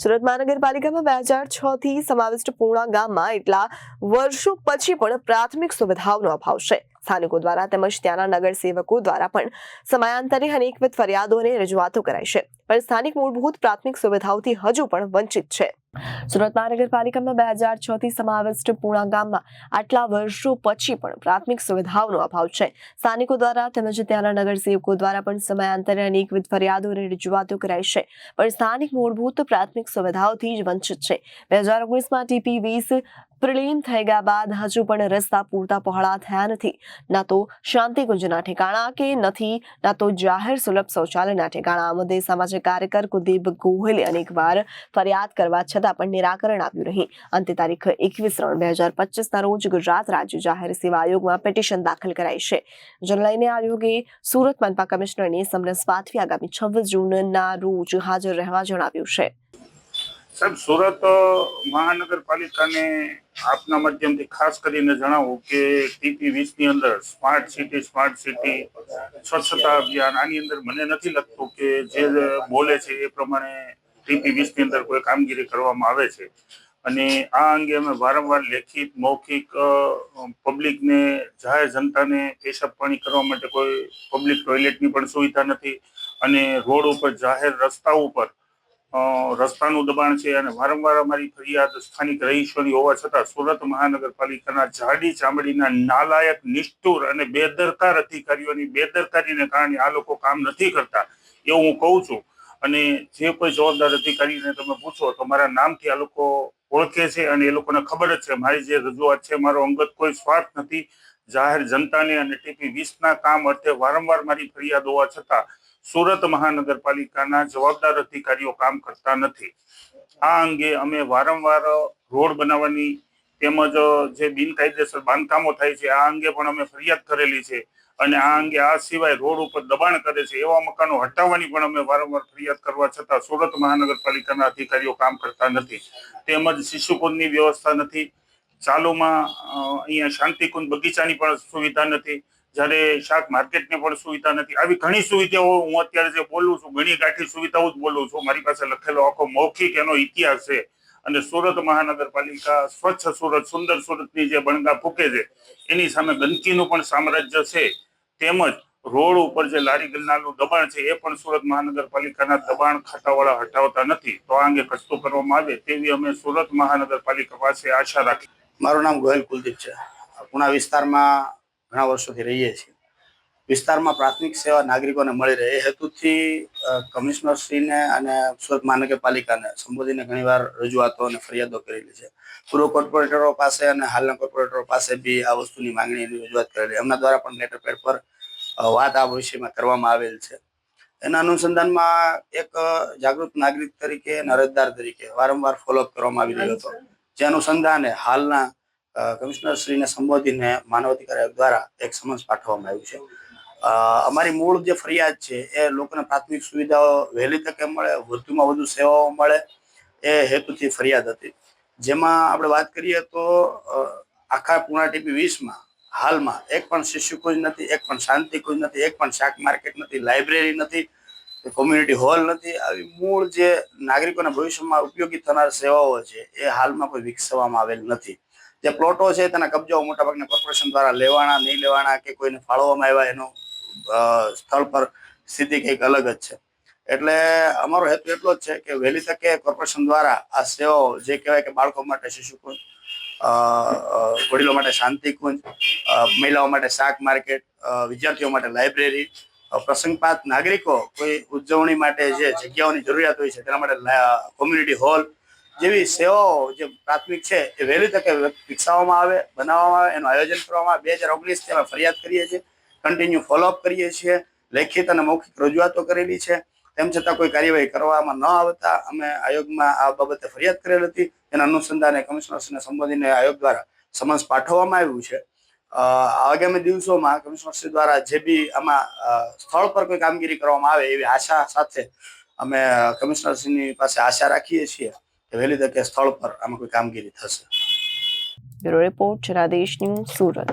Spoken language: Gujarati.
સુરત મહાનગરપાલિકામાં 2006 થી સમાવિષ્ટ પૂર્ણા ગામમાં એટલા વર્ષો પછી પણ પ્રાથમિક સુવિધાઓનો અભાવ છે. સ્થાનિકો દ્વારા તેમજ ત્યાંના નગરસેવકો દ્વારા પણ સમયાંતરે અનેકવિધ ફરિયાદો અને રજૂઆતો કરાઈ છે, પણ સ્થાનિક મૂળભૂત પ્રાથમિક સુવિધાઓથી હજુ પણ વંચિત છે. સુરત મહાનગરપાલિકામાં 2006 થી સમાવિષ્ટ પૂર્ણા ગામમાં આટલા વર્ષો પછી પણ પ્રાથમિક સુવિધાઓનો અભાવ છે. સ્થાનિકો દ્વારા તેમજ ત્યાંના નગરસેવકો દ્વારા પણ સમયાંતરે અનેકવિધ ફરિયાદો અને રજૂઆતો કરાઈ છે, પણ સ્થાનિક મૂળભૂત પ્રાથમિક સુવિધાઓથી જ વંચિત છે. 2019માં TP20 પ્રલીન થઈ ગયા બાદ હજુ પણ રસ્તા પૂરતા પહોળા થયા નથી. ના તો શાંતિકુંજના ઠેકાણા કે નથી, ના તો જાહેર સુલભ શૌચાલયના ઠેકાણા. આ મુદ્દે સામાજિક કાર્યકર કુલદીપ ગોહિલે અનેકવાર ફરિયાદ કરવા છતાં પણ નિરાકરણ આવ્યું નહીં. અંતે તારીખ 21/3/2025ના રોજ ગુજરાત રાજ્ય જાહેર સેવા આયોગમાં પિટિશન દાખલ કરાઈ છે, જેને લઈને આયોગે સુરત મનપા કમિશનરને સમરસ પાઠવી આગામી 26 જૂનના રોજ હાજર રહેવા જણાવ્યું છે. સાહેબ, સુરત મહાનગરપાલિકાને આપના માધ્યમથી ખાસ કરીને જણાવું કે TP20ની અંદર સ્માર્ટ સિટી સ્વચ્છતા અભિયાન, આની અંદર મને નથી લાગતું કે જે બોલે છે એ પ્રમાણે TP20ની અંદર કોઈ કામગીરી કરવામાં આવે છે. અને આ અંગે અમે વારંવાર લેખિત, મૌખિક પબ્લિકને, જાહેર જનતાને પેશાબ પાણી કરવા માટે કોઈ પબ્લિક ટોયલેટની પણ સુવિધા નથી. અને રોડ ઉપર, જાહેર રસ્તા ઉપર રસ્તાનું દબાણ છે. અને વારંવાર અમારી ફરિયાદ સ્થાનિક રહીશોની હોવા છતાં સુરત મહાનગરપાલિકાના જાડી ચામડીના નાલાયક, નિષ્ઠુર અને બેદરકાર અધિકારીઓની બેદરકારીને કારણે આ લોકો કામ નથી કરતા એવું હું કહું છું. અને જે કોઈ જવાબદાર અધિકારીને તમે પૂછો તો મારા નામથી આ લોકો ઓળખે છે અને એ લોકોને ખબર જ છે મારી જે રજૂઆત છે, મારો અંગત કોઈ સ્વાર્થ નથી. જાહેર જનતાને અને TP20ના કામ અર્થે વારંવાર મારી ફરિયાદ હોવા છતાં સુરત મહાનગરપાલિકાના જવાબદાર અધિકારીઓ કામ કરતા નથી. આ અંગે અમે વારંવાર રોડ બનાવવાની તેમજ જે બિનકાયદેસર બાંધકામો થાય છે આ અંગે પણ અમે ફરિયાદ કરેલી છે. અને આ અંગે આ સિવાય રોડ ઉપર દબાણ કરે છે એવા મકાનો હટાવવાની પણ અમે વારંવાર ફરિયાદ કરવા છતાં સુરત મહાનગરપાલિકાના અધિકારીઓ કામ કરતા નથી. તેમજ શિશુકુંજની વ્યવસ્થા નથી. ચાલુમાં અહીંયા શાંતિકુંજ બગીચાની પણ સુવિધા નથી. જ્યારે શાક માર્કેટની પણ સુવિધા નથી. આવી ઘણી સુવિધાઓ હું અત્યારે જે બોલું છું, ઘણી ગાંઠી સુવિધાઓ જ બોલું છું. મારી પાસે લખેલો આખો મૌખિક એનો ઇતિહાસ છે. અને સુરત મહાનગરપાલિકા સ્વચ્છ સુરત, સુંદર સુરતની જે બણગા ફૂકે છે એની સામે ગંદકીનું પણ સામ્રાજ્ય છે. તેમજ રોડ ઉપર જે લારી ગલ્લાનું દબાણ છે એ પણ સુરત મહાનગરપાલિકાના દબાણ ખાતાવાળા હટાવતા નથી. તો આ અંગે કશું કરવામાં આવે તેવી અમે સુરત મહાનગરપાલિકા પાસે આશા રાખી. મારું નામ ગોહિલ કુલદીપ છે. પૂણા વિસ્તારમાં ઘણા વર્ષોથી રહીએ છીએ. વિસ્તારમાં પ્રાથમિક સેવા નાગરિકોને મળી રહે એ હેતુથી કમિશનરશ્રીને અને સુરત મહાનગરપાલિકાને સંબોધીને ઘણીવાર રજૂઆતો અને ફરિયાદો કરેલી છે. પૂર્વ કોર્પોરેટરો પાસે અને હાલના કોર્પોરેટરો પાસે બી આ વસ્તુની માંગણીની રજૂઆત કરેલી. એમના દ્વારા પણ લેટર પેડ પર વાત આ વિષયમાં કરવામાં આવેલ છે. એના અનુસંધાનમાં એક જાગૃત નાગરિક તરીકે અને અરજદાર તરીકે વારંવાર ફોલોઅપ કરવામાં આવી રહ્યો હતો. જે અનુસંધાને હાલના કમિશનરશ્રીને સંબોધીને માનવ અધિકાર આયોગ દ્વારા એક સમન્સ પાઠવવામાં આવ્યું છે. અમારી મૂળ જે ફરિયાદ છે એ લોકોને પ્રાથમિક સુવિધાઓ વહેલી તકે મળે, વધુમાં વધુ સેવાઓ મળે એ હેતુથી ફરિયાદ હતી. જેમાં આપણે વાત કરીએ તો આખા પૂર્ણા TP20માં હાલમાં એક પણ શિશુકુંજ નથી, એક પણ શાંતિકુંજ નથી, એક પણ શાક માર્કેટ નથી, લાઇબ્રેરી નથી, કોમ્યુનિટી હોલ નથી. આવી મૂળ જે નાગરિકોના ભવિષ્યમાં ઉપયોગી થનાર સેવાઓ છે એ હાલમાં કોઈ વિકસાવવામાં આવેલ નથી. જે પ્લોટો છે તેના કબજાઓ મોટાભાગના કોર્પોરેશન દ્વારા લેવાના, નહીં લેવાના કે કોઈને ફાળવવામાં આવ્યા એનો સ્થળ પર સ્થિતિ કંઈક અલગ જ છે. એટલે અમારો હેતુ એટલો જ છે કે વહેલી તકે કોર્પોરેશન દ્વારા આ સેવાઓ જે કહેવાય કે બાળકો માટે શિશુકુંજ, વડીલો માટે શાંતિકુંજ, મહિલાઓ માટે શાક માર્કેટ, વિદ્યાર્થીઓ માટે લાઇબ્રેરી, પ્રસંગપાત નાગરિકો કોઈ ઉજવણી માટે જે જગ્યાઓની જરૂરિયાત હોય છે તેના માટે કોમ્યુનિટી હોલ જેવી સેવાઓ જે પ્રાથમિક છે એ વહેલી તકે વિકસાવવામાં આવે, બનાવવામાં આવે, એનું આયોજન કરવામાં આવે. 2019થી અમે ફરિયાદ કરીએ છીએ, કન્ટિન્યુ ફોલોઅપ કરીએ છીએ, લેખિત અને મૌખિક રજૂઆતો કરેલી છે. તેમ છતાં કોઈ કાર્યવાહી કરવામાં ન આવતા અમે આયોગમાં આ બાબતે ફરિયાદ કરેલ હતી. એના અનુસંધાને કમિશનરશ્રીને સંબોધીને આયોગ દ્વારા સમન્સ પાઠવવામાં આવ્યું છે. આગામી દિવસોમાં કમિશનરશ્રી દ્વારા જે બી આમાં સ્થળ પર કોઈ કામગીરી કરવામાં આવે એવી આશા સાથે અમે કમિશનરશ્રીની પાસે આશા રાખીએ છીએ કે વહેલી તકે સ્થળ પર આમાં કોઈ કામગીરી થશે. Bureau report, Janadesh news, Surat.